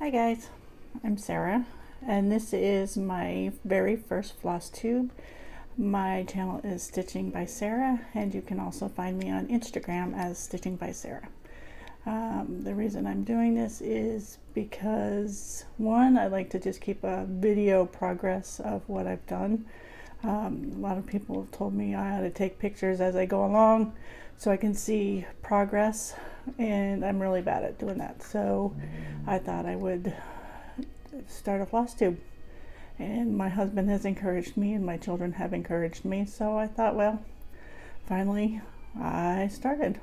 Hi guys, I'm Sarah, and this is my very first floss tube. My channel is Stitching by Sarah, and you can also find me on Instagram as Stitching by Sarah. The reason I'm doing this is because, one, I like to just keep a video progress of what I've done. A lot of people have told me I ought to take pictures as I go along so I can see progress, and I'm really bad at doing that. So I thought I would start a floss tube, and my husband has encouraged me and my children have encouraged me, so I thought, well, finally I started.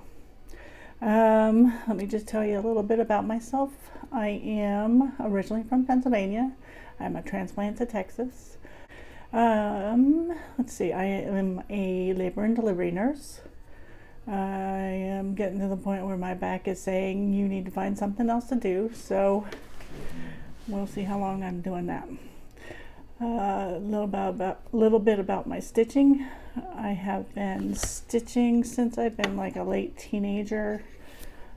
Let me just tell you a little bit about myself. I am originally from Pennsylvania. I'm a transplant to Texas. Let's see, I am a labor and delivery nurse. I am getting to the point where my back is saying you need to find something else to do, so we'll see how long I'm doing that. A little bit about my stitching. I have been stitching since I've been like a late teenager.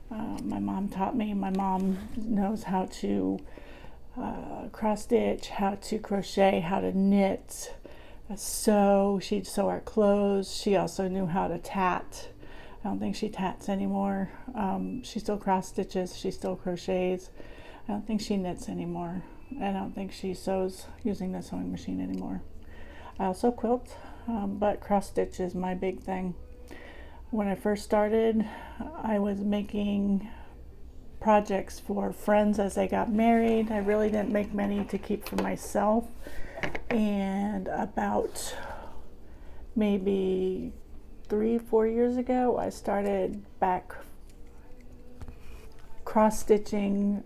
My mom taught me. My mom knows how to cross stitch, how to crochet, how to knit, sew. She'd sew our clothes. She also knew how to tat. I don't think she tats anymore. She still cross stitches. She still crochets. I don't think she knits anymore. I don't think she sews using the sewing machine anymore. I also quilt, but cross stitch is my big thing. When I first started, I was making projects for friends as they got married. I really didn't make many to keep for myself. And about maybe 3-4 years ago, I started back cross stitching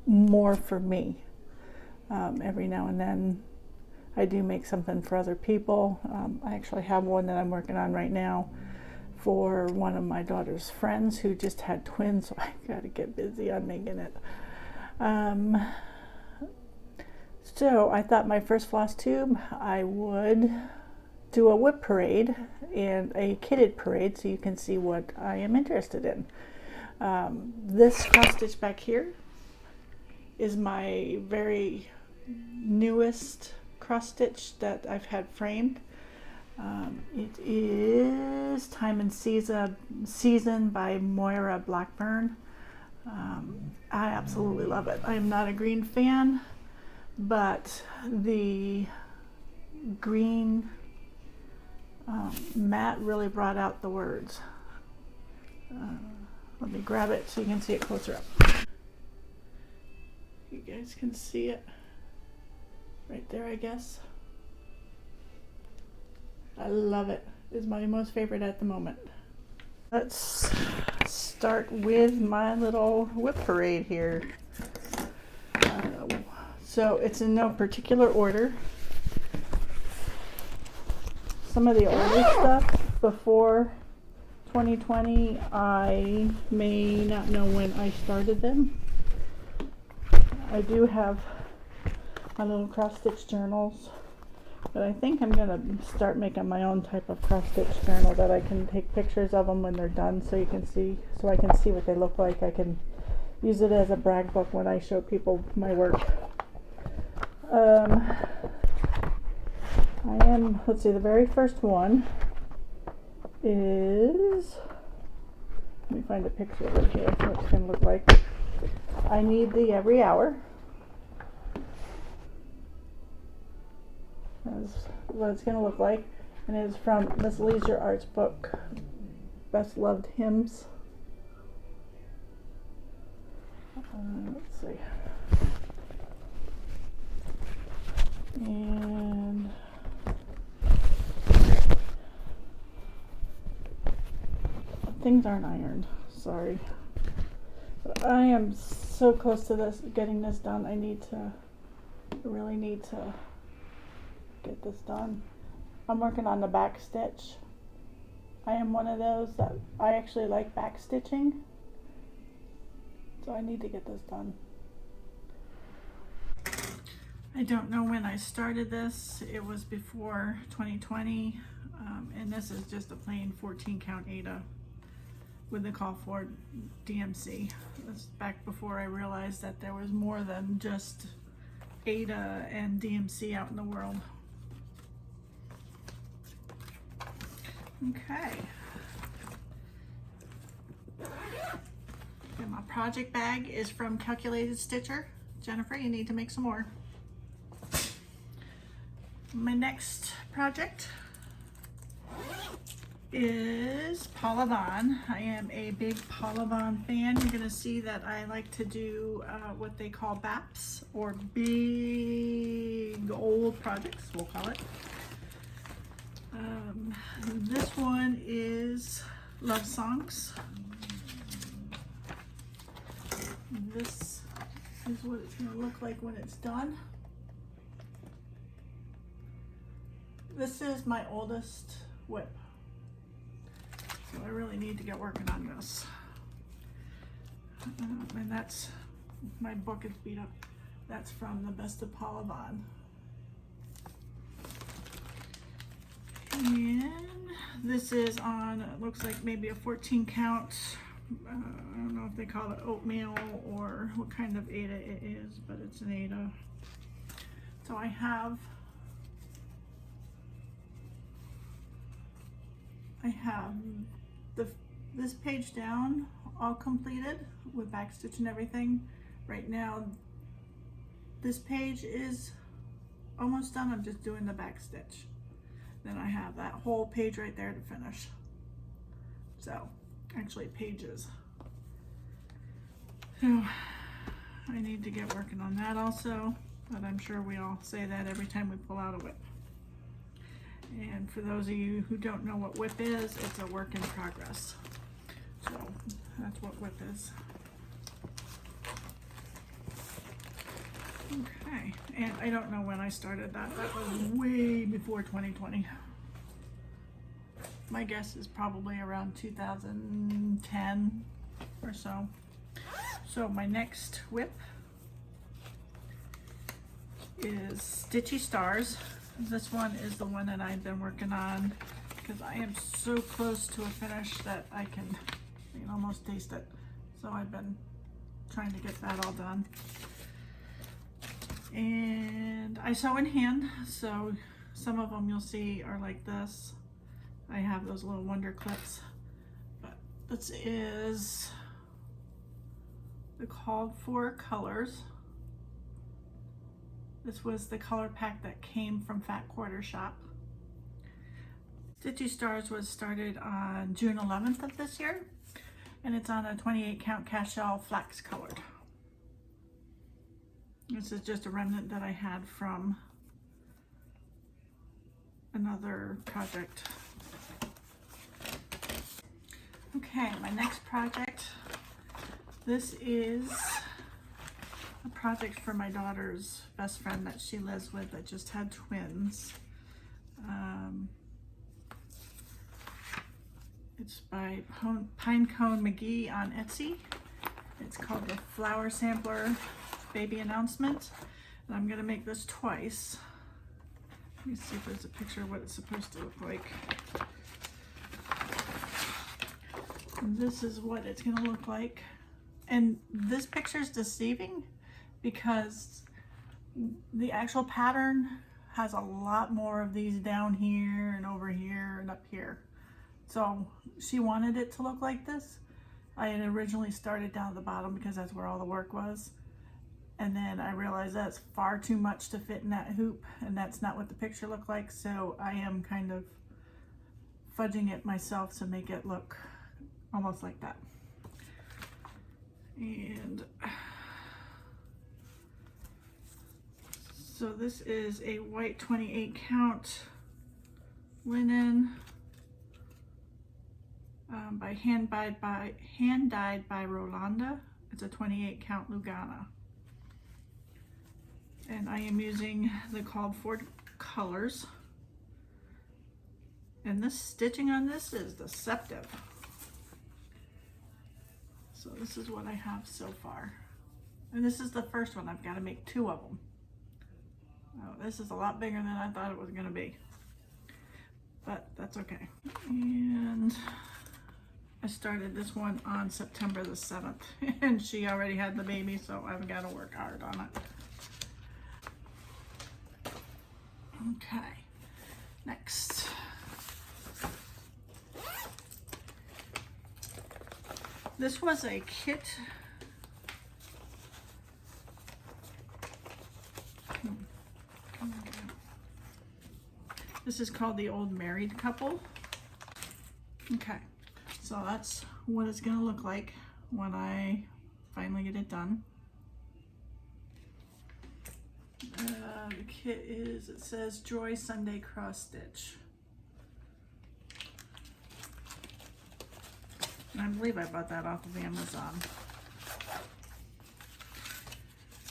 more for me. Every now and then I do make something for other people. I actually have one that I'm working on right now for one of my daughter's friends who just had twins, so I gotta get busy on making it. So I thought my first floss tube, I would do a WIP parade and a kitted parade so you can see what I am interested in. This cross stitch back here is my very newest cross stitch that I've had framed. It is Time and Season by Moira Blackburn. I absolutely love it. I am not a green fan, but the green mat really brought out the words. Let me grab it so you can see it closer up. You guys can see it right there, I guess. I love it. It's my most favorite at the moment. Let's start with my little WIP parade here. So it's in no particular order. Some of the early stuff before 2020, I may not know when I started them. I do have my little cross stitch journals, but I think I'm gonna start making my own type of cross stitch journal that I can take pictures of them when they're done, so you can see, so I can see what they look like. I can use it as a brag book when I show people my work. Let's see, the very first one is, let me find a picture of it here, what it's gonna look like. I need the every hour. That's what it's going to look like, and it is from Miss Leisure Arts book, Best Loved Hymns. Let's see. And things aren't ironed, sorry. But I am so close to this, getting this done. I really need to get this done. I'm working on the back stitch. I am one of those that I actually like back stitching, so I need to get this done. I don't know when I started this. It was before 2020, and this is just a plain 14 count Aida. with the call for DMC. That's back before I realized that there was more than just Aida and DMC out in the world. Okay. And my project bag is from Calculated Stitcher. Jennifer, you need to make some more. My next project is Paula Vaughan. I am a big Paula Vaughan fan. You're gonna see that I like to do what they call BAPs, or big old projects, we'll call it. This one is Love Songs. This is what it's gonna look like when it's done. This is my oldest WIP. So I really need to get working on this. And that's, my book is beat up. That's from the Best of Paula Vaughan. And this is on, it looks like maybe a 14 count. I don't know if they call it Oatmeal or what kind of Aida it is, but it's an Aida. So I have this page down all completed with backstitch and everything. Right now this page is almost done. I'm just doing the backstitch. Then I have that whole page right there to finish. So actually pages. So I need to get working on that also, but I'm sure we all say that every time we pull out a WIP. And for those of you who don't know what WIP is, it's a work in progress. So that's what WIP is. Okay, and I don't know when I started that. That was way before 2020. My guess is probably around 2010 or so. So my next WIP is Stitchy Stars. This one is the one that I've been working on because I am so close to a finish that I can almost taste it. So I've been trying to get that all done. And I sew in hand, so some of them you'll see are like this. I have those little wonder clips, but this is the called for colors. This was the color pack that came from Fat Quarter Shop. Stitchy Stars was started on June 11th of this year, and it's on a 28 count cashel flax colored. This is just a remnant that I had from another project. Okay, my next project. This is a project for my daughter's best friend that she lives with that just had twins. It's by Pinecone Mcgee on Etsy. It's called the Flower Sampler Baby Announcement. And I'm gonna make this twice. Let me see if there's a picture of what it's supposed to look like. And this is what it's gonna look like. And this picture is deceiving because the actual pattern has a lot more of these down here and over here and up here. So she wanted it to look like this. I had originally started down at the bottom because that's where all the work was. And then I realized that's far too much to fit in that hoop, and that's not what the picture looked like. So I am kind of fudging it myself to make it look almost like that. And so this is a white 28 count linen hand dyed by Rolanda. It's a 28 count Lugana. And I am using the called for colors. And this stitching on this is deceptive. So this is what I have so far. And this is the first one. I've got to make 2 of them. Oh, this is a lot bigger than I thought it was going to be. But that's okay. And I started this one on September the 7th and she already had the baby, so I've got to work hard on it. Okay, next. This was a kit. This is called the Old Married Couple. Okay, so that's what it's gonna look like when I finally get it done. The kit is, it says Joy Sunday Cross Stitch. And I believe I bought that off of Amazon.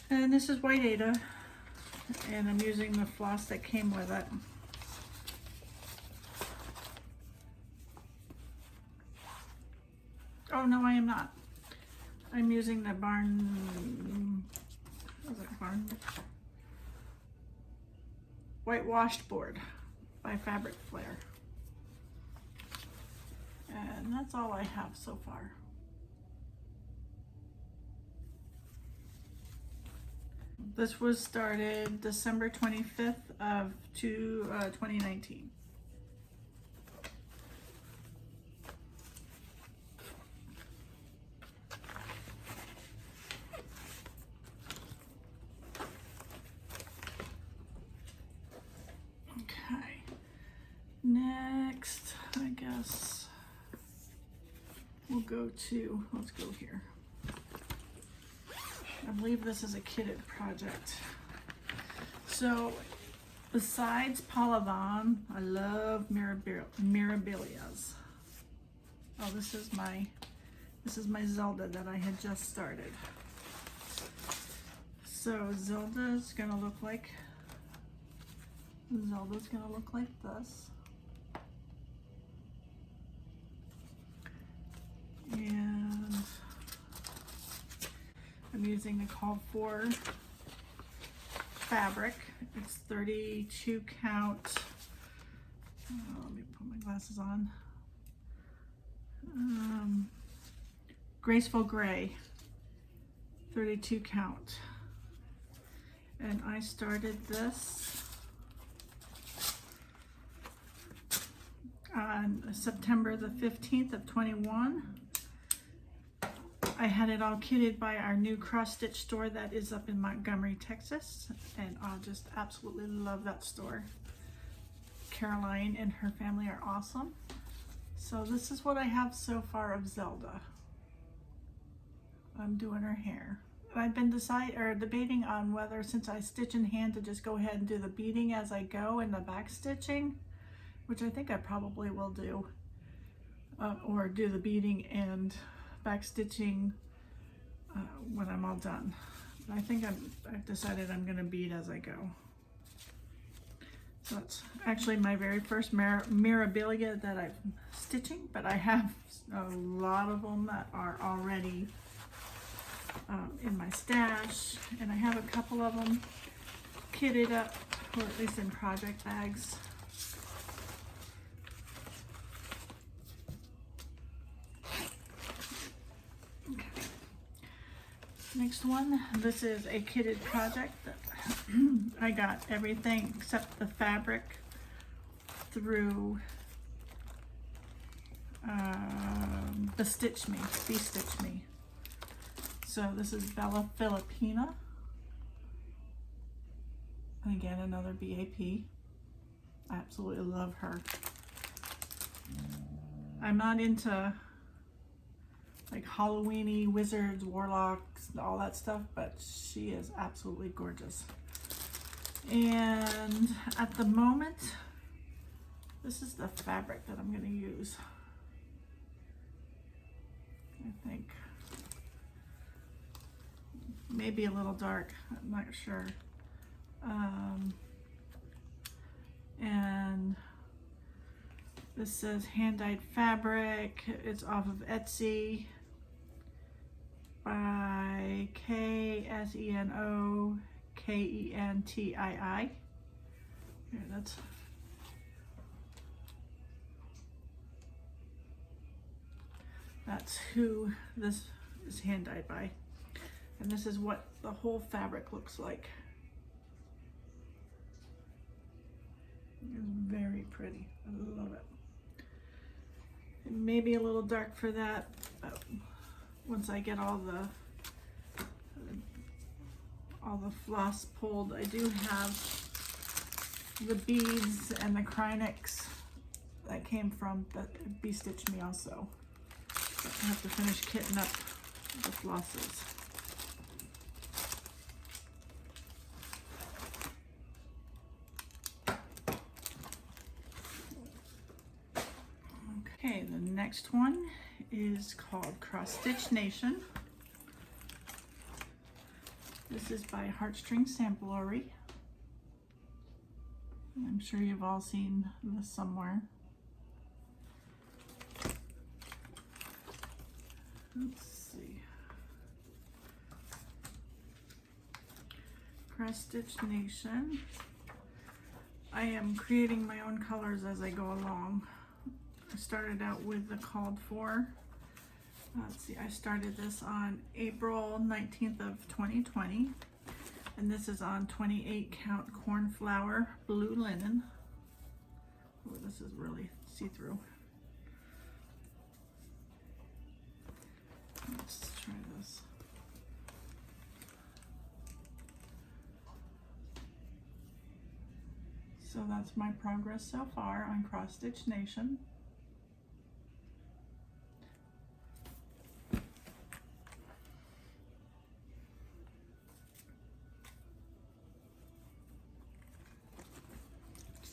And this is white Aida, and I'm using the floss that came with it. Oh no, I am not. I'm using the whitewashed board by Fabric Flair. And that's all I have so far. This was started December 25th of 2019. Okay, next, I guess we'll go to, let's go here. I believe this is a kitted project. So besides Paula Vaughan, I love Mirabilias. Oh, this is my Zelda that I had just started. So Zelda's gonna look like this. And I'm using the called for fabric. It's 32 count. Let me put my glasses on. Graceful Gray, 32 count. And I started this on September the 15th of 21. I had it all kitted by our new cross stitch store that is up in Montgomery, Texas, and I just absolutely love that store. Caroline and her family are awesome. So this is what I have so far of Zelda. I'm doing her hair. I've been debating on whether, since I stitch in hand, to just go ahead and do the beading as I go and the back stitching, which I think I probably will do, or do the beading and back stitching when I'm all done. I think I've decided I'm going to bead as I go. So it's actually my very first Mirabilia that I'm stitching, but I have a lot of them that are already in my stash, and I have a couple of them kitted up, or at least in project bags. Okay. Next one, this is a kitted project that I got everything except the fabric through the Stitch Me, Stitch Me. So this is Bella Filipina. And again, another BAP. I absolutely love her. I'm not into like Halloweeny wizards, warlocks, all that stuff, but she is absolutely gorgeous. And at the moment, this is the fabric that I'm going to use. I think maybe a little dark, I'm not sure. And this says hand-dyed fabric. It's off of Etsy by KSENOKENTII. Here, that's That's who this is hand dyed by. And this is what the whole fabric looks like. It's very pretty. I love it. It may be a little dark for that, but once I get all the floss pulled, I do have the beads and the Krynics that came from the Bee Stitch Me also. So I have to finish kitting up the flosses. Okay, the next one is called Crossstitch Nation. This is by Heartstring Samplery. I'm sure you've all seen this somewhere. Let's see. Crossstitch Nation. I am creating my own colors as I go along. I started out with the called for. Let's see, I started this on April 19th of 2020. And this is on 28 count cornflower blue linen. Oh, this is really see-through. Let's try this. So that's my progress so far on Crossstitch Nation.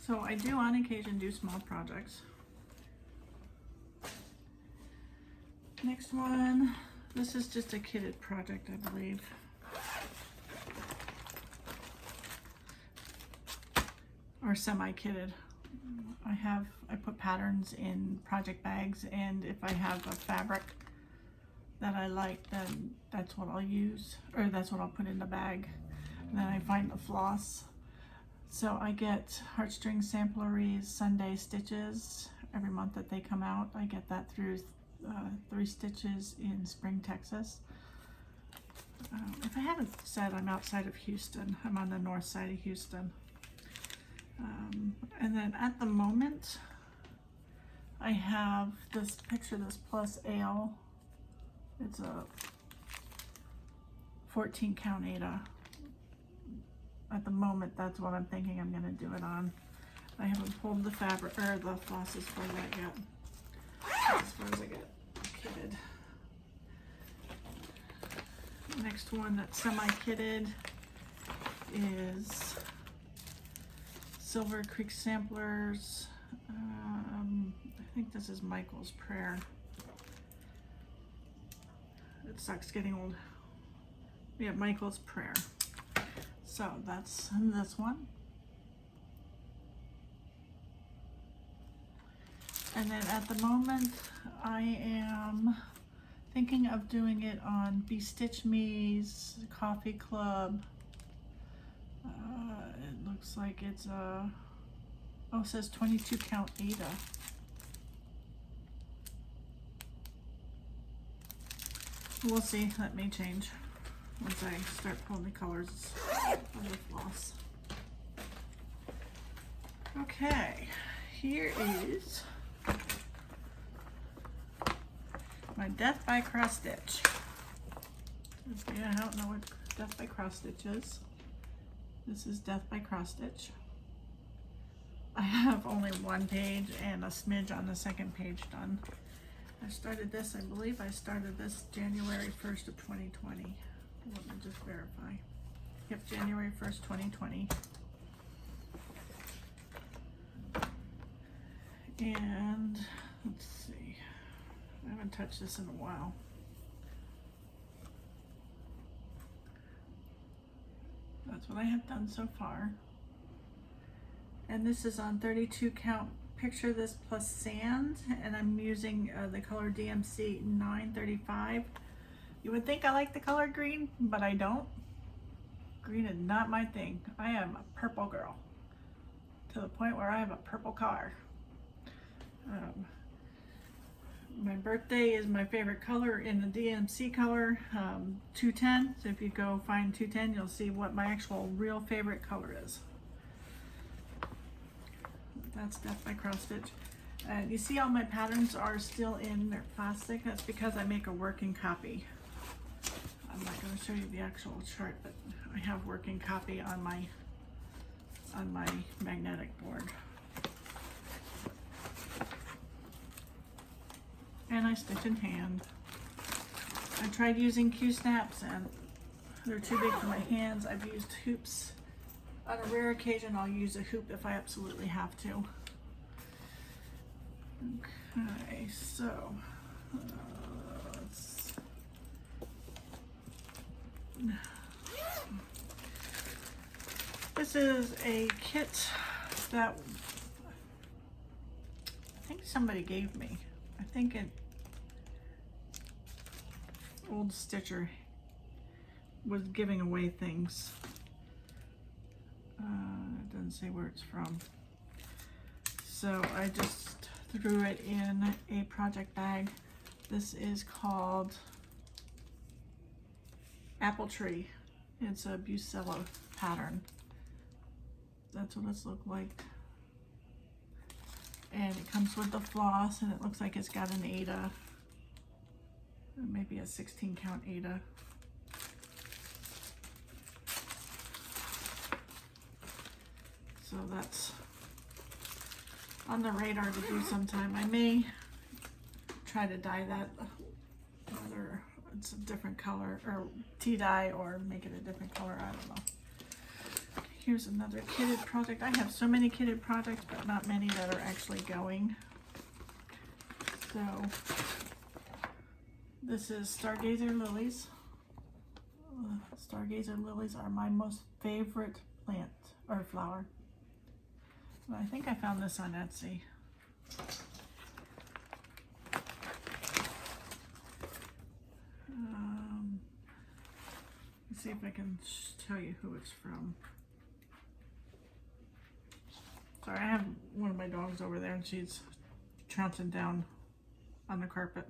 So I do on occasion do small projects. Next one, this is just a kitted project, I believe. Or semi-kitted. I put patterns in project bags, and if I have a fabric that I like, then that's what I'll use, or that's what I'll put in the bag. And then I find the floss. So I get Heartstring Samplery's Sunday Stitches every month that they come out. I get that through 3 Stitches in Spring, Texas. If I haven't said, I'm outside of Houston. I'm on the north side of Houston. And then at the moment, I have this picture, this plus ale. It's a 14 count Aida. At the moment, that's what I'm thinking I'm going to do it on. I haven't pulled the fabric or the floss as far as that yet. As far as I get kitted. Next one that's semi-kitted is Silver Creek Samplers. I think this is Michael's Prayer. It sucks getting old. Yeah, Michael's Prayer. So that's this one. And then at the moment, I am thinking of doing it on Bee Stitch Me's Coffee Club. It looks like it's a, it says 22 count Aida. We'll see, that may change once I start pulling the colors of the floss. Okay, here is my Death by Cross Stitch. Yeah, I don't know what Death by Cross Stitch is. This is Death by Cross Stitch. I have only one page and a smidge on the second page done. I started this, I believe I started this January 1st of 2020. Let me just verify. Yep, January 1st, 2020. And let's see. I haven't touched this in a while. That's what I have done so far. And this is on 32 count Picture This plus sand, and I'm using the color DMC 935. You would think I like the color green, but I don't. Green is not my thing. I am a purple girl, to the point where I have a purple car. My birthday is my favorite color in the DMC color, 210. So if you go find 210, you'll see what my actual real favorite color is. That's Death by Crossstitch. And you see all my patterns are still in their plastic. That's because I make a working copy. I'm not going to show you the actual chart, but I have working copy on my magnetic board. And I stitch in hand. I tried using Q-snaps and they're too big for my hands. I've used hoops. On a rare occasion, I'll use a hoop if I absolutely have to. Okay, so this is a kit that I think somebody gave me. I think an old stitcher was giving away things. It doesn't say where it's from. So I just threw it in a project bag. This is called Apple Tree. It's a Bucella pattern. That's what it's looked like. And it comes with the floss, and it looks like it's got an Aida. Maybe a 16 count Aida. So that's on the radar to do sometime. I may try to dye that, whether it's a different color, or tea dye, or make it a different color, I don't know. Here's another kitted project. I have so many kitted projects, but not many that are actually going. So this is Stargazer lilies. Stargazer lilies are my most favorite plant or flower. I think I found this on Etsy. Let's see if I can tell you who it's from. Sorry, I have one of my dogs over there and she's trouncing down on the carpet.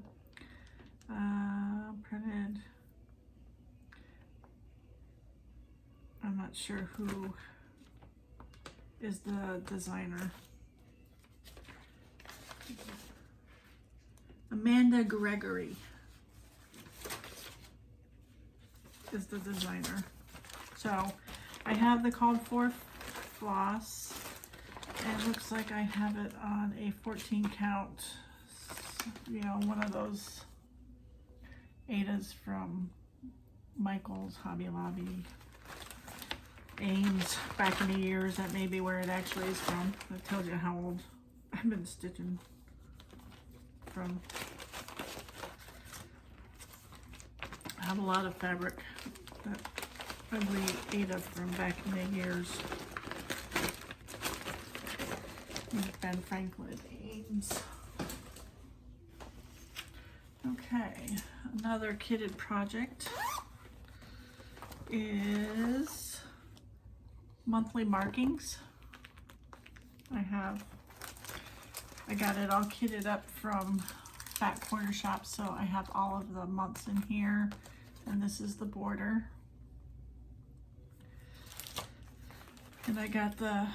Printed. I'm not sure who is the designer. Amanda Gregory is the designer. So I have the called for floss, and it looks like I have it on a 14 count, you know, one of those Aidas from Michael's, Hobby Lobby, Ames, back in the years. That may be where it actually is from. That tells you how old I've been stitching from. I have a lot of fabric, that ugly Aida from back in the years. Ben Franklin, Ames. Okay, another kitted project is monthly markings. I got it all kitted up from Fat Quarter Shop, so I have all of the months in here, and this is the border. And I got the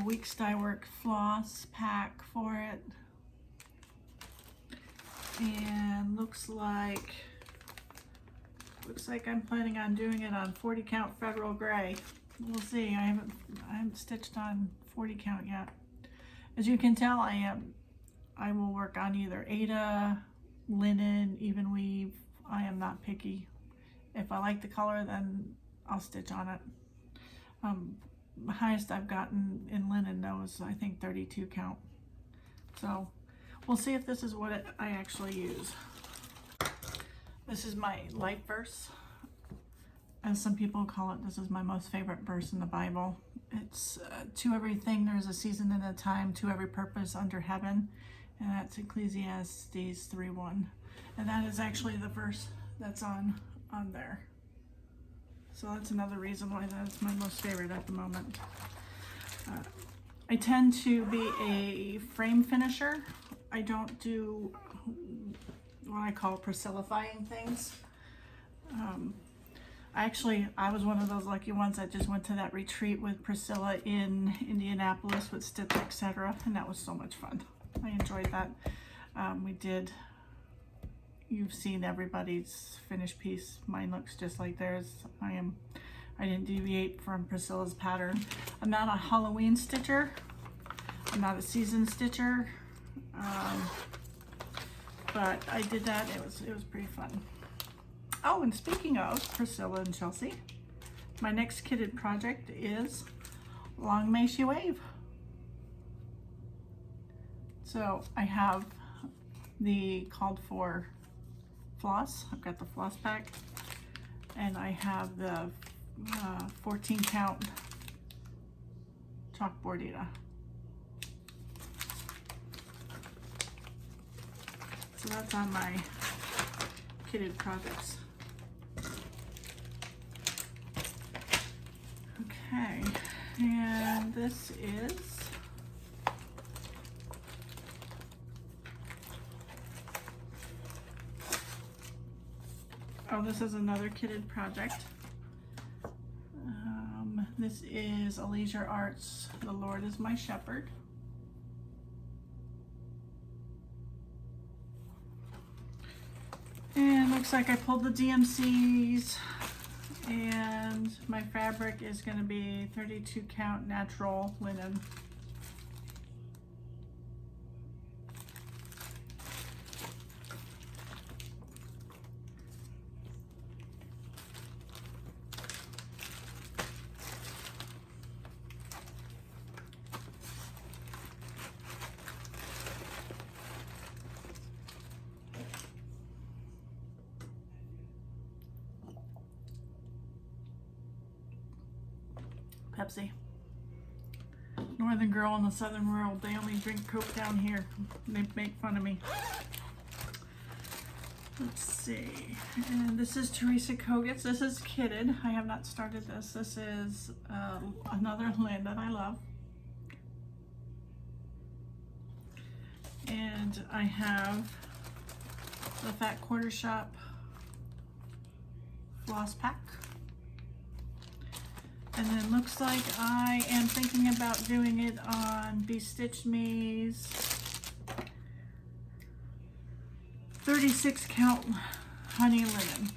Weeks Dye Work floss pack for it, and looks like I'm planning on doing it on 40 count Federal Gray. We'll see. I haven't stitched on 40 count yet. As you can tell, I will work on either Aida, linen, even weave. I am not picky. If I like the color, then I'll stitch on it. The highest I've gotten in linen though is I think 32 count. So we'll see if this is what I actually use. This is my life verse, as some people call it. This is my most favorite verse in the Bible. It's to everything there is a season and a time, to every purpose under heaven, and that's Ecclesiastes 3:1. And that is actually the verse that's on there. So that's another reason why that's my most favorite at the moment. I tend to be a frame finisher. I don't do what I call Priscillifying things. I was one of those lucky ones that just went to that retreat with Priscilla in Indianapolis with Stitch, etc. And that was so much fun. I enjoyed that. You've seen everybody's finished piece. Mine looks just like theirs. I didn't deviate from Priscilla's pattern. I'm not a Halloween stitcher. I'm not a season stitcher. But I did that. It was pretty fun. Oh, and speaking of Priscilla and Chelsea, my next kitted project is Long May She Wave. So I have the called for floss. I've got the floss pack, and I have the 14 count chalkboard Aida. So that's on my kitted projects. Okay, and this is this is another kitted project. This is Alesia Arts, The Lord is My Shepherd. And looks like I pulled the DMCs, and my fabric is going to be 32 count natural linen. Pepsi. Northern girl in the southern world. They only drink Coke down here. They make fun of me. Let's see. And this is Teresa Kogut's. This is kitted. I have not started this. This is another lid that I love. And I have the Fat Quarter Shop floss pack. And then looks like I am thinking about doing it on Bestitch Me's 36 count honey linen.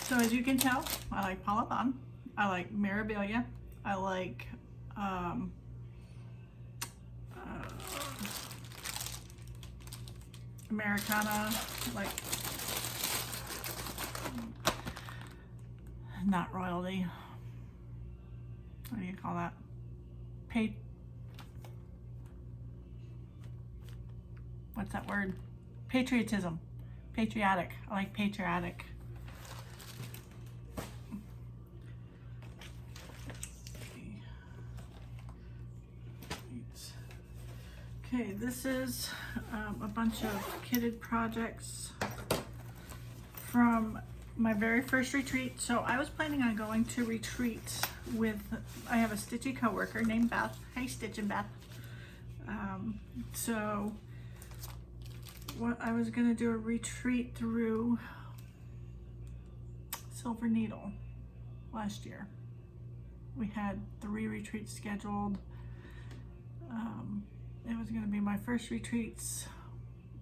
So as you can tell, I like Paula Vaughan, I like Mirabilia, I like Americana, like not royalty. What do you call that? What's that word? Patriotism. Patriotic. I like patriotic. Okay, this is a bunch of kitted projects from my very first retreat. So I was planning on going to retreat with, I have a stitchy coworker named Beth. Hey, Stitch and Beth. So what I was gonna do a retreat through Silver Needle last year. We had 3 retreats scheduled. It was gonna be my first retreats,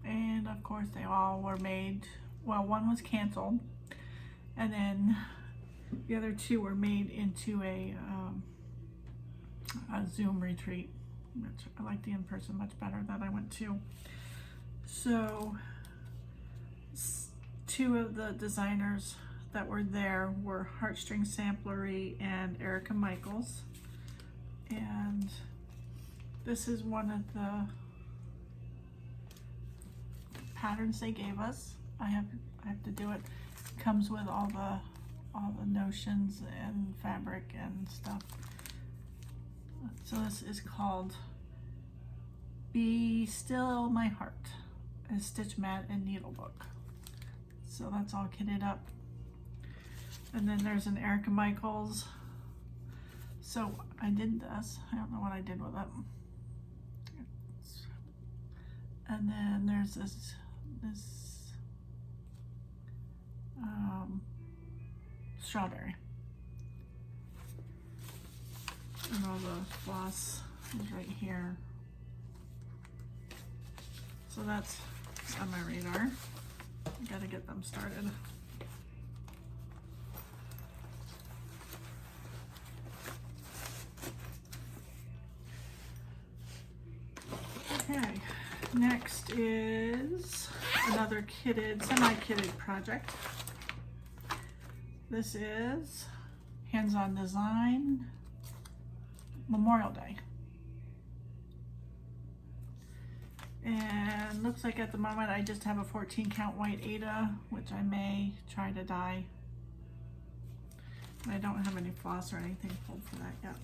and of course they all were made, well, one was canceled, and then the other 2 were made into a Zoom retreat, which I like the in-person much better that I went to. So 2 of the designers that were there were Heartstring Samplery and Erica Michaels, and this is one of the patterns they gave us. I have to do it. It comes with all the notions and fabric and stuff. So this is called Be Still My Heart, a stitch mat and needle book. So that's all kitted up. And then there's an Erica Michaels So I did this. I don't know what I did with it. And then there's this strawberry. And all the floss is right here. So that's on my radar. Gotta get them started. Okay, next is another kitted, semi-kitted project. This is hands-on design, Memorial Day. And looks like at the moment I just have a 14 count white Aida, which I may try to dye. I don't have any floss or anything pulled for that yet.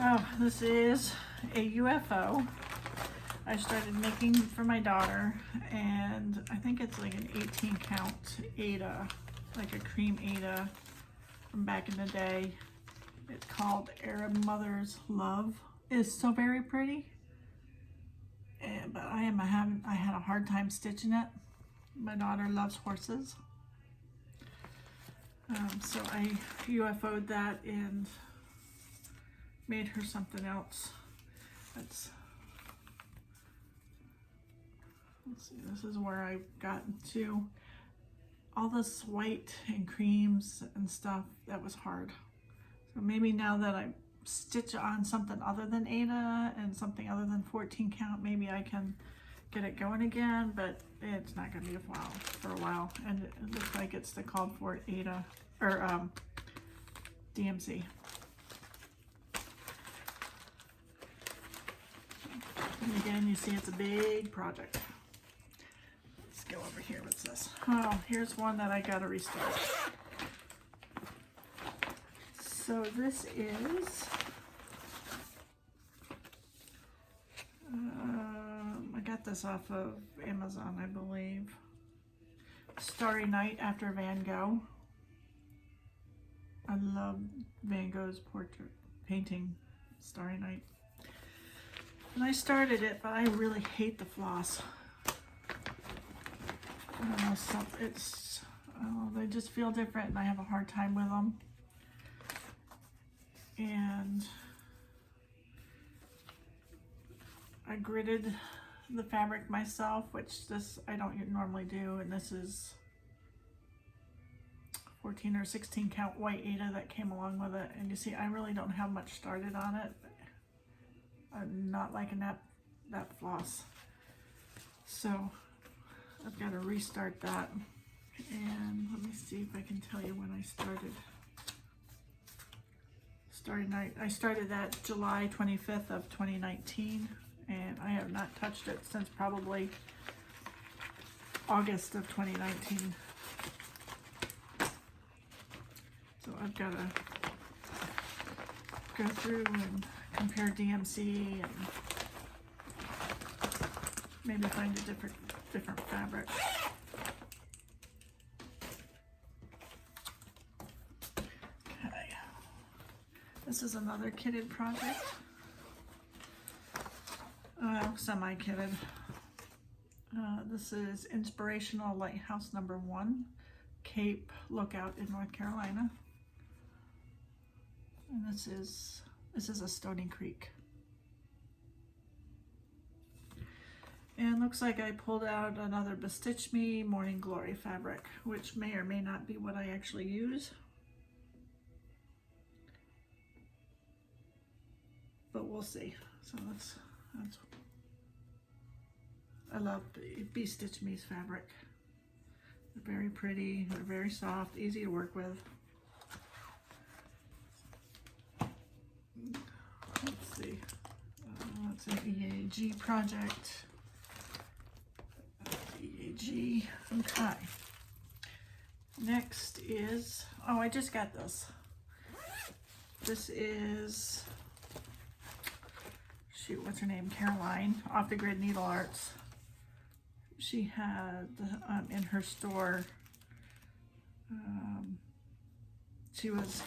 Oh, this is a UFO. I started making for my daughter, and I think it's like an 18 count Aida, like a cream Aida from back in the day. It's called Arab Mother's Love. It's so very pretty, but I had a hard time stitching it. My daughter loves horses, so I UFO'd that and made her something else. Let's see, this is where I got to all this white and creams and stuff. That was hard. So maybe now that I stitch on something other than Aida and something other than 14 count, maybe I can get it going again, but it's not gonna be for a while. And it looks like it's the called for Aida, or DMC. And again, you see it's a big project. Let's go over here. What's this? Oh, here's one that I gotta restart. So this is, I got this off of Amazon, I believe. Starry Night after VanGough. I love VanGough's portrait painting, Starry Night. And I started it, but I really hate the floss. I don't know, they just feel different, and I have a hard time with them. And I gridded the fabric myself, which this I don't normally do, and this is 14 or 16 count white Aida that came along with it. And you see, I really don't have much started on it. I'm not liking that floss, so I've got to restart that. And let me see if I can tell you when I started. Starry Night, I started that July 25th of 2019, and I have not touched it since probably August of 2019. So I've got to go through and compare DMC and maybe find a different fabric. Okay, this is another kitted project, semi-kitted. This is Inspirational Lighthouse #1, Cape Lookout in North Carolina, and this is a Stony Creek. And looks like I pulled out another Stitch Me Morning Glory fabric, which may or may not be what I actually use. But we'll see. So that's I love Stitch Me's fabric. They're very pretty, they're very soft, easy to work with. Let's see, it's an EAG project. EAG, okay. Next is, oh, I just got this. This is, shoot, what's her name? Caroline, Off the Grid Needle Arts. She had in her store, she was,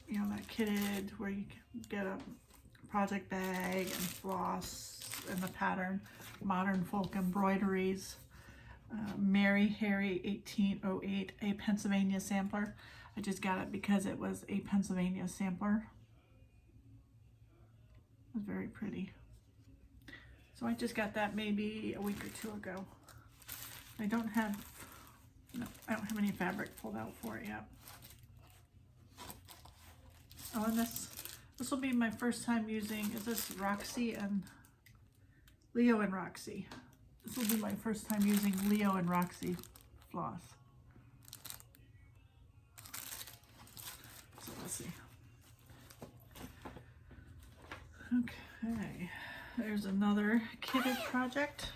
you know, that kitted where you get a project bag and floss and the pattern, Modern Folk Embroideries, Mary Harry 1808, a Pennsylvania sampler. I just got it because it was a Pennsylvania sampler. It was very pretty. So I just got that maybe a week or two ago. I don't have any fabric pulled out for it yet. Oh, and this will be my first time using, is this Roxy and Leo and Roxy? This will be my first time using Leo and Roxy floss. So let's see. Okay, there's another kitted project.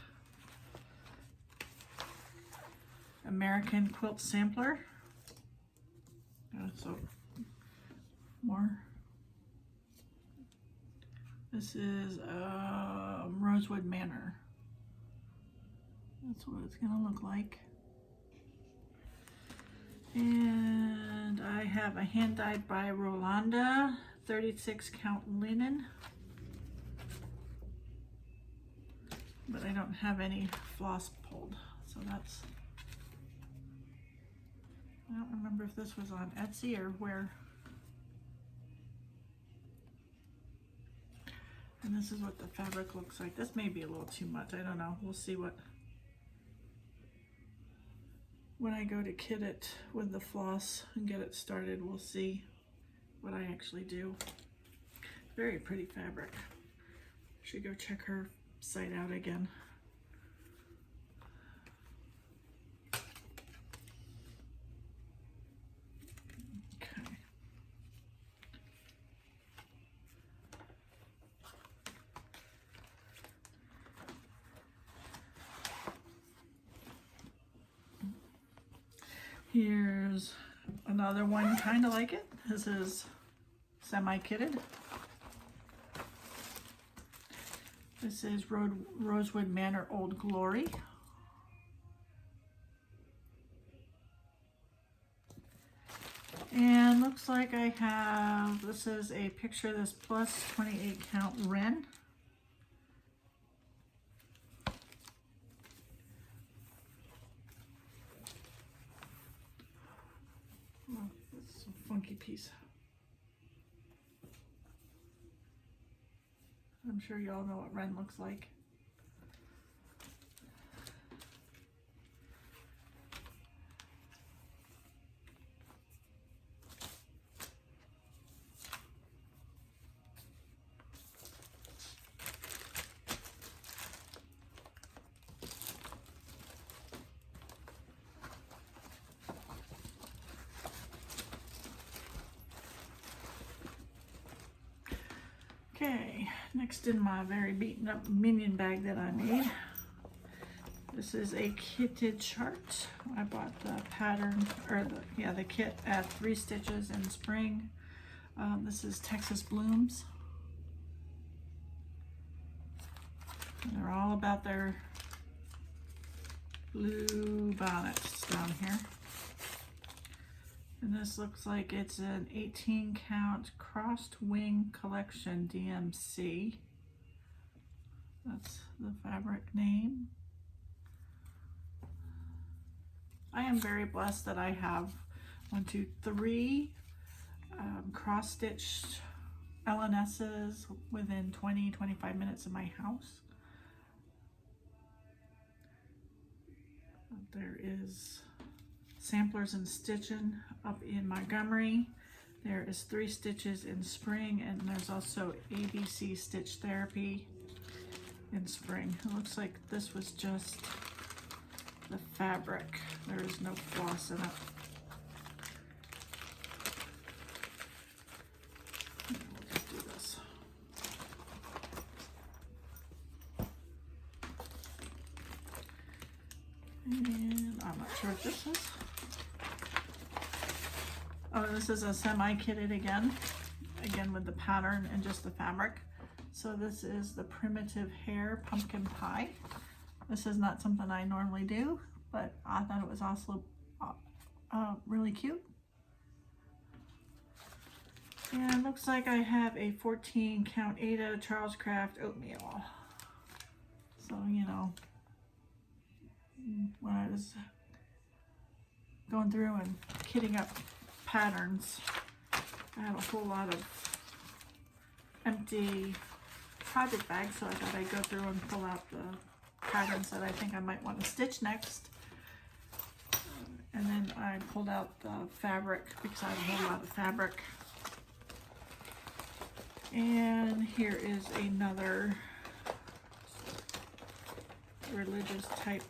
American Quilt Sampler. So more. This is Rosewood Manor. That's what it's gonna look like. And I have a hand dyed by Rolanda 36 count linen. But I don't have any floss pulled, so that's, I don't remember if this was on Etsy or where. And this is what the fabric looks like. This may be a little too much, I don't know. We'll see what, when I go to kit it with the floss and get it started, we'll see what I actually do. Very pretty fabric. Should go check her site out again. Okay. Here's another one kind of like it. This is semi-kitted. This is Rosewood Manor Old Glory. And looks like I have, this is a picture of this plus 28 count wren. Oh, that's a funky piece. I'm sure you all know what wren looks like. Okay, next in my very beaten up minion bag that I made. This is a kitted chart. I bought the pattern, or the kit at 3 stitches in spring. This is Texas Blooms. And they're all about their blue bonnets down here. And this looks like it's an 18 count crossed wing collection DMC. That's the fabric name. I am very blessed that I have 3 cross-stitched LNSs within 20-25 minutes of my house. There is Samplers and Stitching up in Montgomery. There is 3 stitches in spring, and there's also ABC Stitch Therapy in spring. It looks like this was just the fabric. There is no floss in it. We'll just do this. And I'm not sure what this is. Oh, this is a semi-kitted again with the pattern and just the fabric. So this is the Primitive Hair Pumpkin Pie. This is not something I normally do, but I thought it was also really cute. And it looks like I have a 14 count Aida Charles Craft Oatmeal. So, you know, when I was going through and kitting up patterns, I have a whole lot of empty project bags, so I thought I'd go through and pull out the patterns that I think I might want to stitch next. And then I pulled out the fabric because I have a whole lot of fabric. And here is another religious type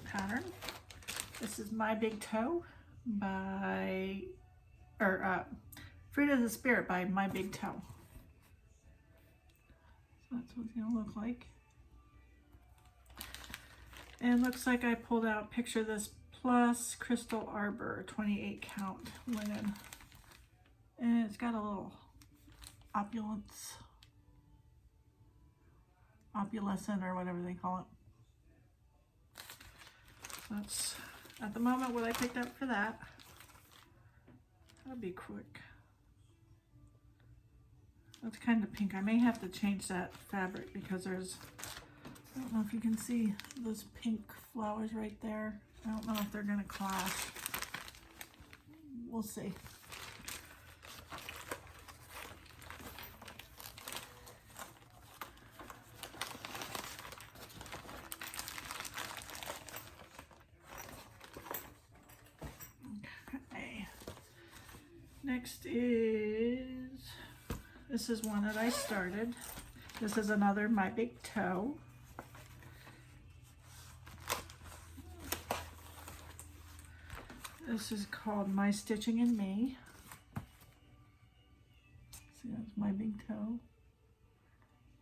pattern. This is My Big Toe by, Fruit of the Spirit by My Big Toe. So that's what it's gonna look like. And it looks like I pulled out Picture This Plus Crystal Arbor 28 count linen. And it's got a little opulescent or whatever they call it. So that's at the moment what I picked up for that. That'll be quick. That's kind of pink. I may have to change that fabric because there's, I don't know if you can see those pink flowers right there. I don't know if they're gonna clash. We'll see. Okay. Next this is one that I started. This is another My Big Toe. This is called My Stitching in Me. See, that's My Big Toe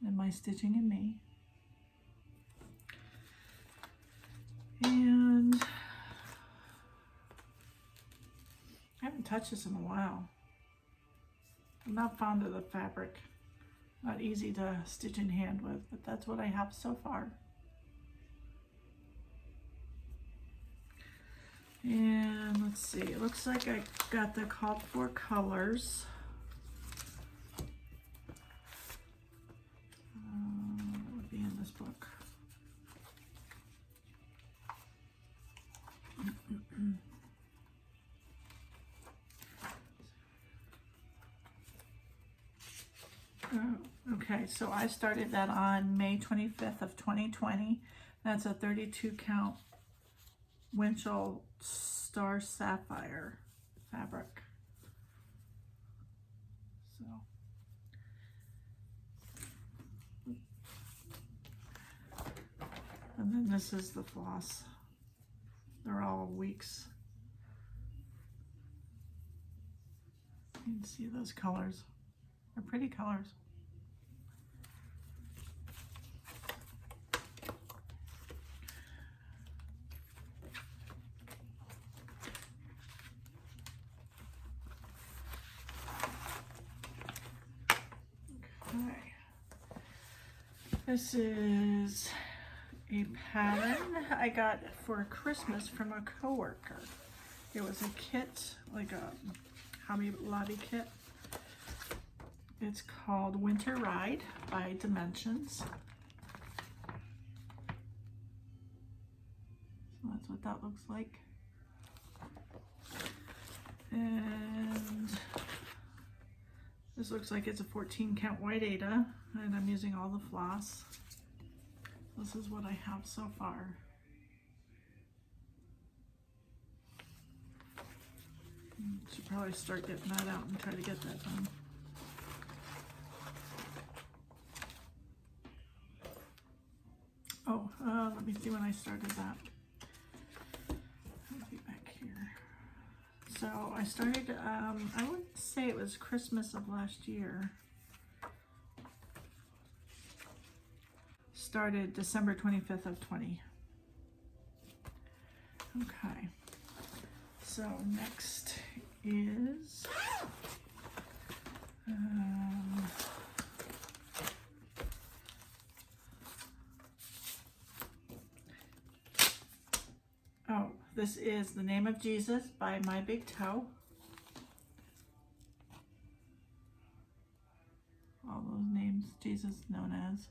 and My Stitching in Me. And I haven't touched this in a while. I'm not fond of the fabric. Not easy to stitch in hand with, but that's what I have so far. And let's see, it looks like I got the called for colors. That would be in this book. Okay, so I started that on May 25th of 2020. That's a 32 count Wichelt Star Sapphire fabric. So, and then this is the floss. They're all weeks. You can see those colors. They're pretty colors. Okay. This is a pattern I got for Christmas from a coworker. It was a kit, like a Hobby Lobby kit. It's called Winter Ride by Dimensions. So that's what that looks like. And this looks like it's a 14 count white Aida, and I'm using all the floss. This is what I have so far. Should probably start getting that out and try to get that done. Oh, let me see when I started that. Let's be back here. So I started, I wouldn't say it was Christmas of last year. Started December 25th of 20. Okay. So next is This is The Name of Jesus by My Big Toe. All those names Jesus known as.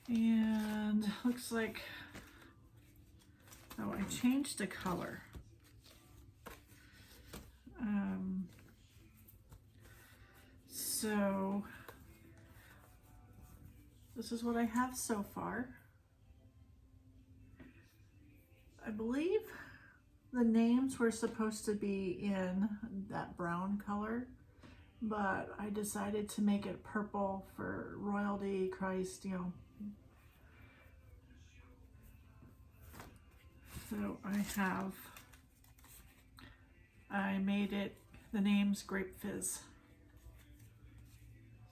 And looks like, oh, I changed the color. So this is what I have so far. I believe the names were supposed to be in that brown color, but I decided to make it purple for royalty, Christ, you know. So I made it, the name's Grape Fizz.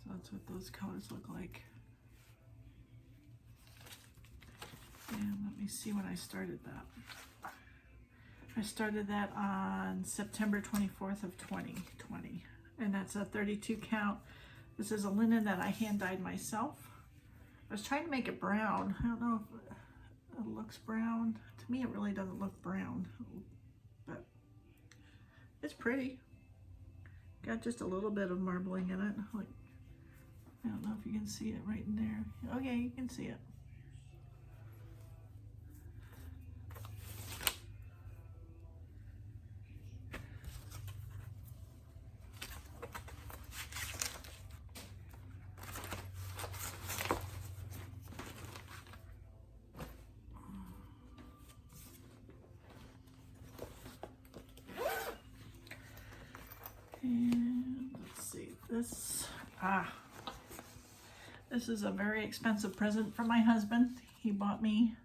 So that's what those colors look like. And let me see when I started that. I started that on September 24th of 2020. And that's a 32 count. This is a linen that I hand dyed myself. I was trying to make it brown. I don't know if it looks brown. To me, it really doesn't look brown, but it's pretty. Got just a little bit of marbling in it. Like, I don't know if you can see it right in there. Okay, you can see it. And let's see, this is a very expensive present from my husband. He bought me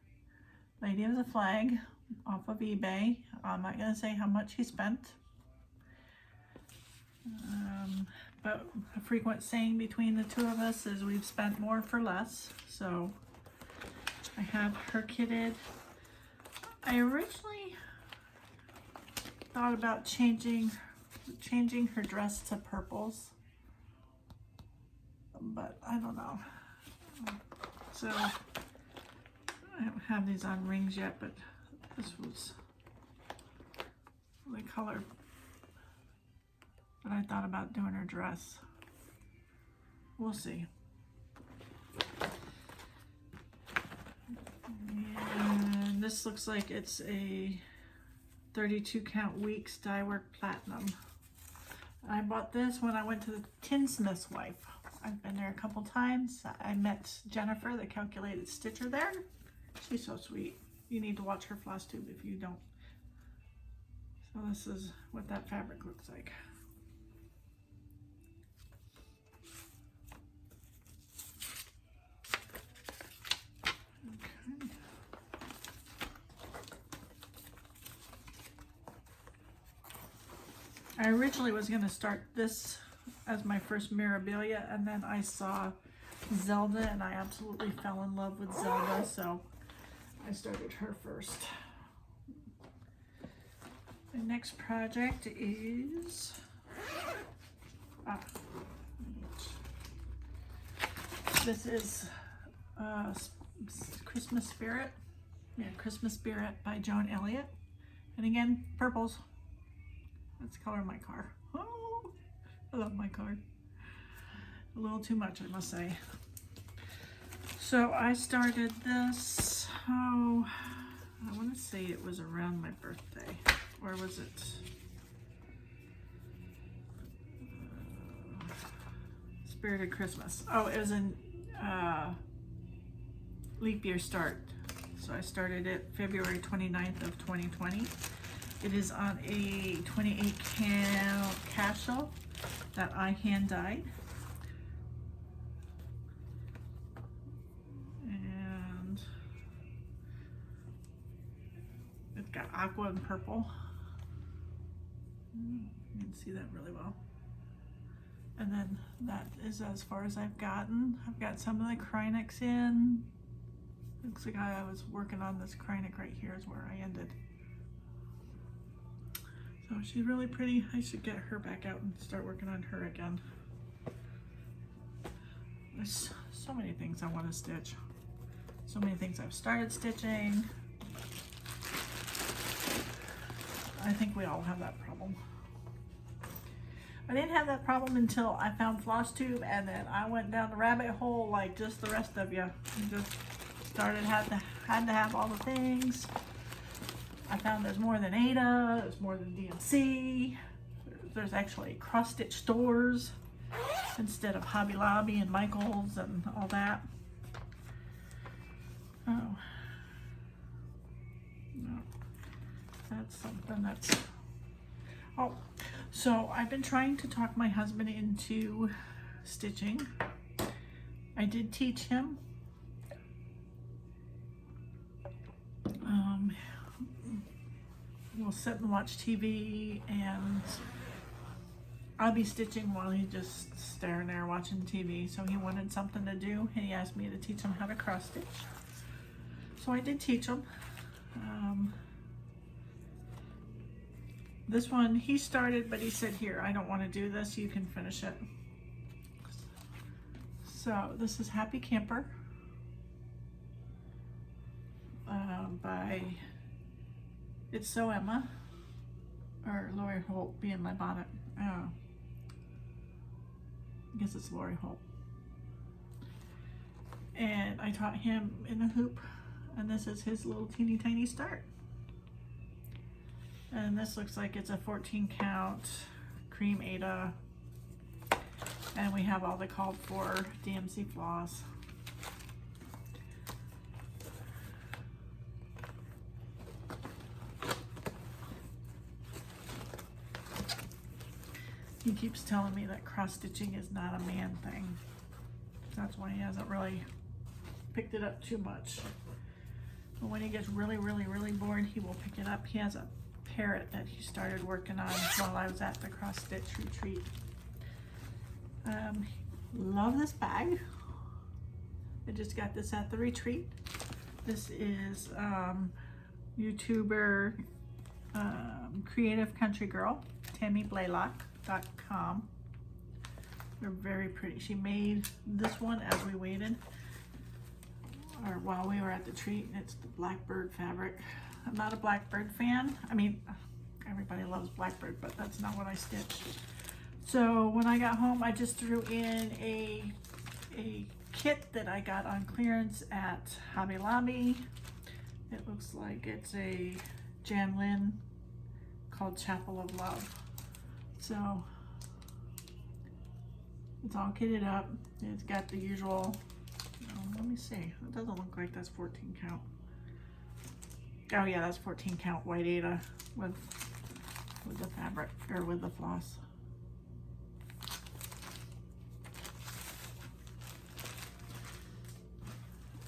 Lady of the Flag off of eBay. I'm not going to say how much he spent. But a frequent saying between the two of us is we've spent more for less. So I have her kitted. I originally thought about changing her dress to purples, but I don't know. So I don't have these on rings yet, but this was the color that I thought about doing her dress. We'll see. And this looks like it's a 32 count Weeks dye work platinum. I bought this when I went to the tinsmith's wife. I've been there a couple times. I met Jennifer, the calculated stitcher there. She's so sweet. You need to watch her Flosstube if you don't. So this is what that fabric looks like. Okay. I originally was going to start this as my first Mirabilia, and then I saw Zelda and I absolutely fell in love with Zelda, so I started her first. The next project is this is Christmas Spirit. Yeah, Christmas Spirit by Joan Elliott. And again, purples. That's the color of my car. Oh, I love my car. A little too much, I must say. So I started this, oh, I want to say it was around my birthday. Or was it? Spirited Christmas. Oh, it was in leap year start. So I started it February 29th of 2020. It is on a 28 count cashel that I hand dyed. And it's got aqua and purple. You can see that really well. And then that is as far as I've gotten. I've got some of the Krynics in. Looks like I was working on this Krynic right here is where I ended. So she's really pretty. I should get her back out and start working on her again. There's so many things I want to stitch. So many things I've started stitching. I think we all have that problem. I didn't have that problem until I found Flosstube, and then I went down the rabbit hole like just the rest of you. Just started, had to have all the things. I found there's more than Aida, there's more than DMC. There's actually cross-stitch stores instead of Hobby Lobby and Michael's and all that. Oh. No. That's something that's... Oh, so I've been trying to talk my husband into stitching. I did teach him. We'll sit and watch TV, and I'll be stitching while he's just staring there watching TV. So he wanted something to do, and he asked me to teach him how to cross stitch. So I did teach him. This one he started, but he said, here, I don't want to do this, you can finish it. So this is Happy Camper by It's So Emma, or Lori Holt being my bonnet. I guess it's Lori Holt. And I taught him in a hoop, and this is his little teeny tiny start. And this looks like it's a 14 count cream Aida, and we have all the called for DMC floss. He keeps telling me that cross stitching is not a man thing. That's why he hasn't really picked it up too much. But when he gets really bored, he will pick it up. He has a parrot that he started working on while I was at the cross stitch retreat. Love this bag. I just got this at the retreat. This is YouTuber Creative Country Girl, TammyBlaylock.com. They're very pretty. She made this one as we waited, or while we were at the retreat. It's the Blackbird fabric. I'm not a Blackbird fan. I mean, everybody loves Blackbird, but that's not what I stitched. So when I got home, I just threw in a kit that I got on clearance at Hobby Lobby. It looks like it's a Jan Lynn called Chapel of Love. So it's all kitted up. It's got the usual, let me see. It doesn't look like that's 14 count. Oh yeah, that's 14 count white Aida with the fabric, or with the floss.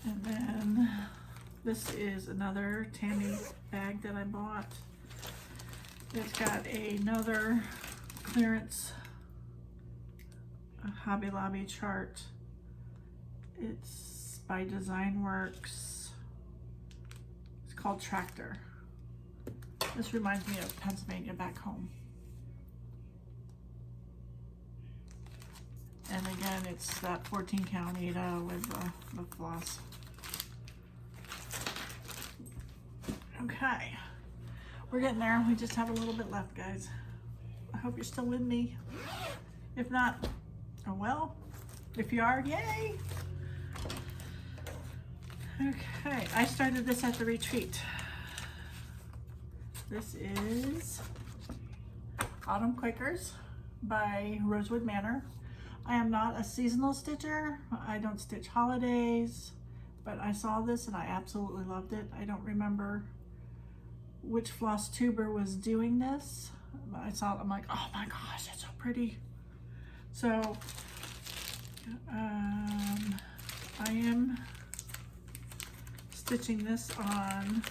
And then this is another Tammy bag that I bought. It's got another clearance Hobby Lobby chart. It's by Design Works. It's called Tractor. This reminds me of Pennsylvania back home. And again, it's that 14 count Aida with the floss. Okay, we're getting there. We just have a little bit left, guys. I hope you're still with me. If not, oh well. If you are, yay! Okay, I started this at the retreat. This is Autumn Quakers by Rosewood Manor. I am not a seasonal stitcher. I don't stitch holidays, but I saw this and I absolutely loved it. I don't remember which floss tuber was doing this. I saw it, I'm like, oh my gosh, that's so pretty. So I am stitching this on,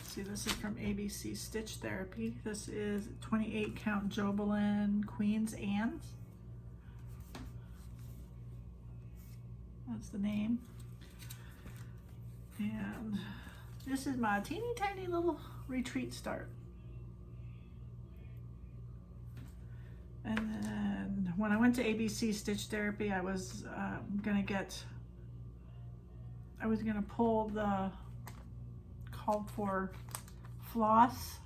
see, this is from ABC Stitch Therapy. This is 28 count Jobelin Queen's Anne's. That's the name. And this is my teeny tiny little retreat start. And then when I went to ABC Stitch Therapy, I was gonna get I was gonna pull the called for floss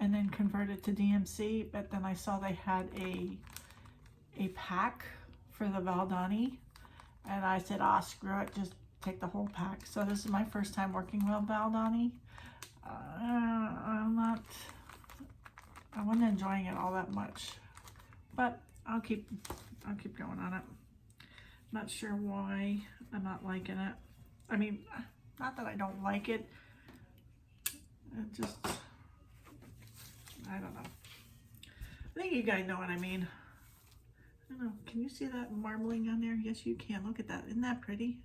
and then convert it to DMC, but then I saw they had a pack for the Valdani, and I said, ah, screw it, just take the whole pack. So this is my first time working with Valdani. I wasn't enjoying it all that much, but I'll keep going on it. Not sure why I'm not liking it. I mean, not that I don't like it. It just, I don't know. I think you guys know what I mean. I don't know. Can you see that marbling on there? Yes, you can. Look at that. Isn't that pretty?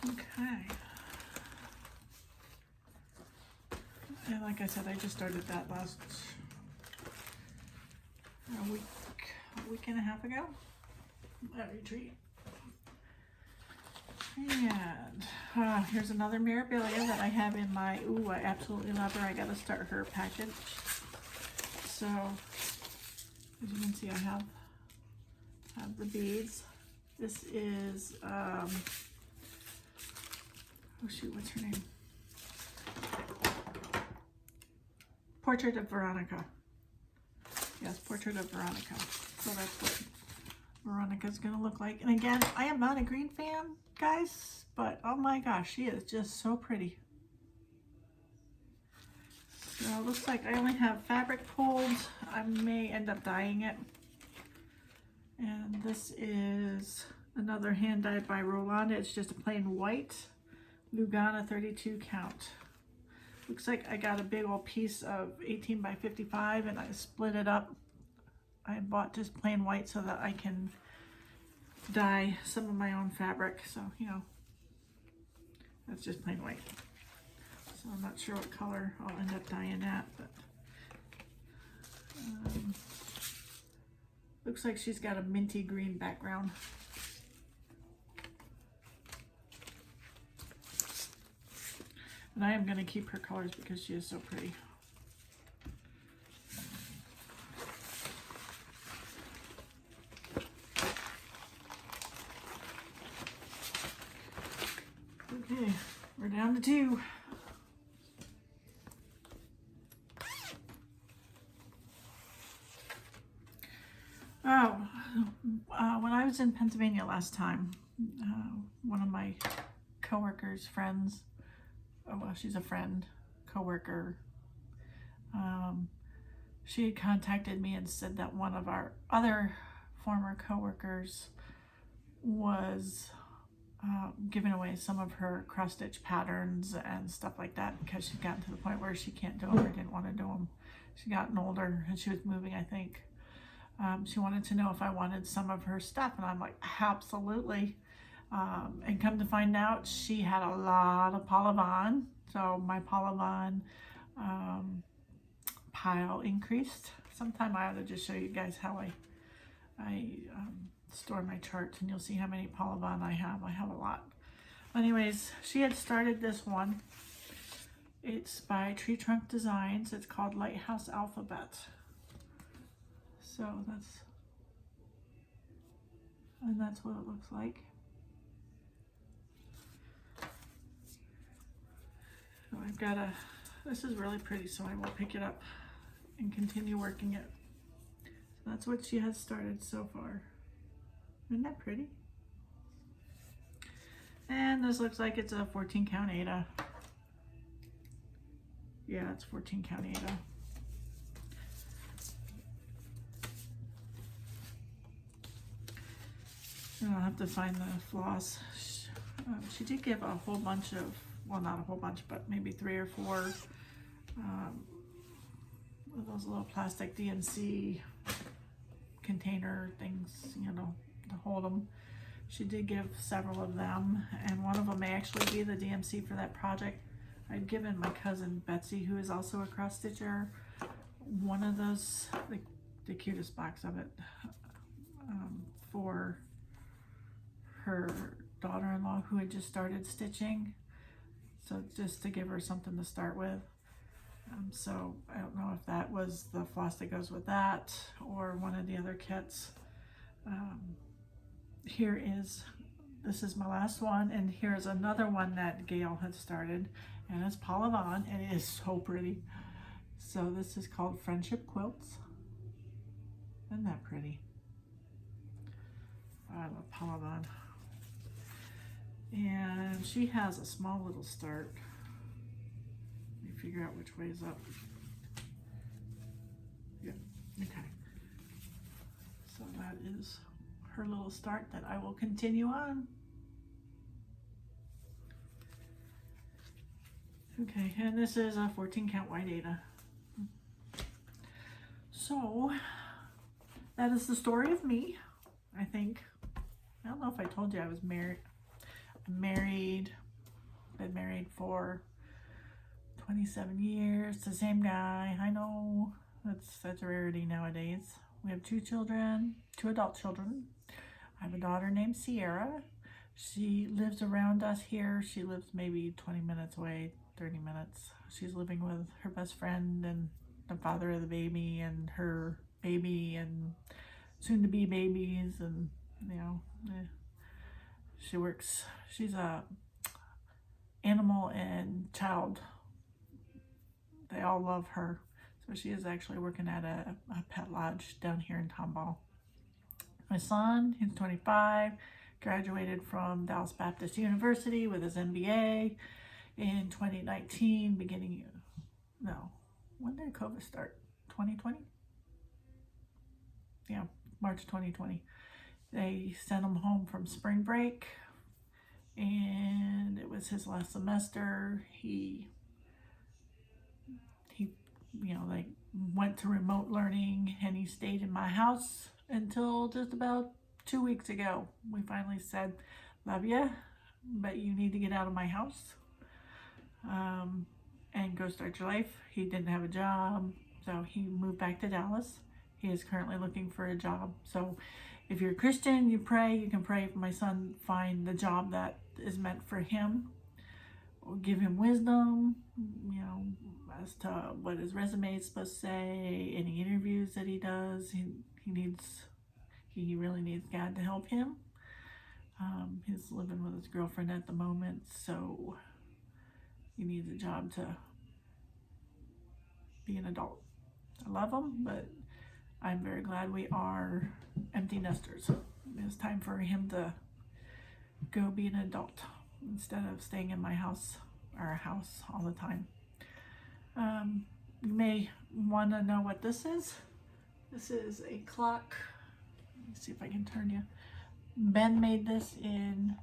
Okay. And like I said, I just started that last a week and a half ago at retreat. And here's another Mirabilia that I have in my, ooh, I absolutely love her. I gotta start her package. So, as you can see, I have the beads. This is, oh shoot, what's her name? Portrait of Veronica. Yes, Portrait of Veronica. So that's what Veronica's gonna look like. And again, I am not a green fan, guys, but oh my gosh, she is just so pretty. So it looks like I only have fabric pulled. I may end up dyeing it. And this is another hand dyed by Roland. It's just a plain white Lugana 32 count. Looks like I got a big old piece of 18 by 55 and I split it up. I bought just plain white so that I can dye some of my own fabric. So, you know, that's just plain white. So I'm not sure what color I'll end up dyeing that, but looks like she's got a minty green background. And I am going to keep her colors because she is so pretty. Okay, we're down to 2. When I was in Pennsylvania last time, one of my coworkers, friends, oh, well, she's a friend, coworker. She had contacted me and said that one of our other former coworkers was giving away some of her cross-stitch patterns and stuff like that because she'd gotten to the point where she can't do them or didn't want to do them. She'd gotten older and she was moving, I think. She wanted to know if I wanted some of her stuff, and I'm like, absolutely. And come to find out, she had a lot of Paula Vaughan. So my Paula Vaughan pile increased. Sometime I ought to just show you guys how I store my charts, and you'll see how many Paula Vaughan I have. I have a lot. Anyways, she had started this one. It's by Tree Trunk Designs. It's called Lighthouse Alphabet. So that's what it looks like. So I've got this is really pretty, so I will pick it up and continue working it. So that's what she has started so far. Isn't that pretty? And this looks like it's a 14 count Aida. Yeah, it's 14 count Aida. And I'll have to find the floss. She did give a whole bunch of, well, not a whole bunch, but maybe 3 or 4 of those little plastic DMC container things, you know, to hold them. She did give several of them, and one of them may actually be the DMC for that project. I'd given my cousin Betsy, who is also a cross stitcher, one of those, the cutest box of it, for her daughter-in-law who had just started stitching. So just to give her something to start with. So I don't know if that was the floss that goes with that or one of the other kits. This is my last one, and here's another one that Gail had started, and it's Paula Vaughan, and it is so pretty. So this is called Friendship Quilts. Isn't that pretty? I love Paula Vaughan. And she has a small little start. Let me figure out which way is up. Yeah, okay. So that is her little start that I will continue on. Okay, and this is a 14 count white Aida. So that is the story of me, I think. I don't know if I told you I was married. Been married for 27 years, the same guy. I know that's a rarity nowadays. We have 2 children, 2 adult children. I have a daughter named Sierra. She lives around us here. She lives maybe 20 minutes away, 30 minutes. She's living with her best friend and the father of the baby and her baby and soon to be babies, and she's a animal and child. They all love her. So she is actually working at a pet lodge down here in Tomball. My son, he's 25, graduated from Dallas Baptist University with his MBA in 2019, when did COVID start? 2020? Yeah, March 2020. They sent him home from spring break, and it was his last semester. He they went to remote learning, and he stayed in my house until just about 2 weeks ago. We finally said, love you, but you need to get out of my house and go start your life. He didn't have a job, so he moved back to Dallas. He is currently looking for a job. So if you're a Christian, you can pray for my son find the job that is meant for him, or give him wisdom, as to what his resume is supposed to say, any interviews that he does. He really needs God to help him. He's living with his girlfriend at the moment, so he needs a job to be an adult. I love him, but I'm very glad we are empty nesters. It's time for him to go be an adult instead of staying in my house, our house, all the time. You may want to know what this is. This is a clock. Let me see if I can turn you. Ben made this in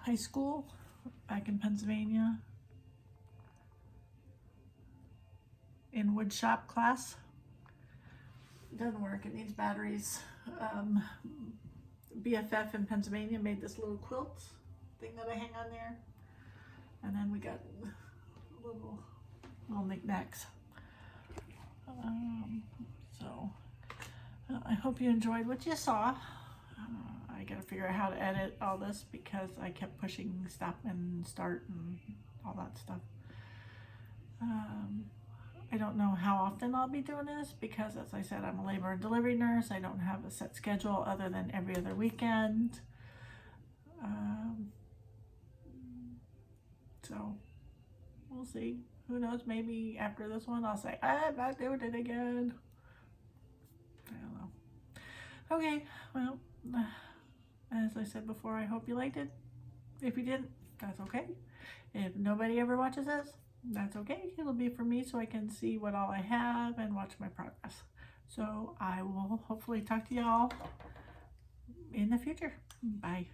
high school back in Pennsylvania, in wood shop class. It doesn't work, it needs batteries. BFF in Pennsylvania made this little quilt thing that I hang on there, and then we got little knickknacks. I hope you enjoyed what you saw. I gotta figure out how to edit all this because I kept pushing stop and start and all that stuff. I don't know how often I'll be doing this because, as I said, I'm a labor and delivery nurse. I don't have a set schedule other than every other weekend. So we'll see. Who knows, maybe after this one I'll say, I'm not doing it again. I don't know. Okay, well, as I said before, I hope you liked it. If you didn't, that's okay. If nobody ever watches this, that's okay. It'll be for me so I can see what all I have and watch my progress. So I will hopefully talk to y'all in the future. Bye.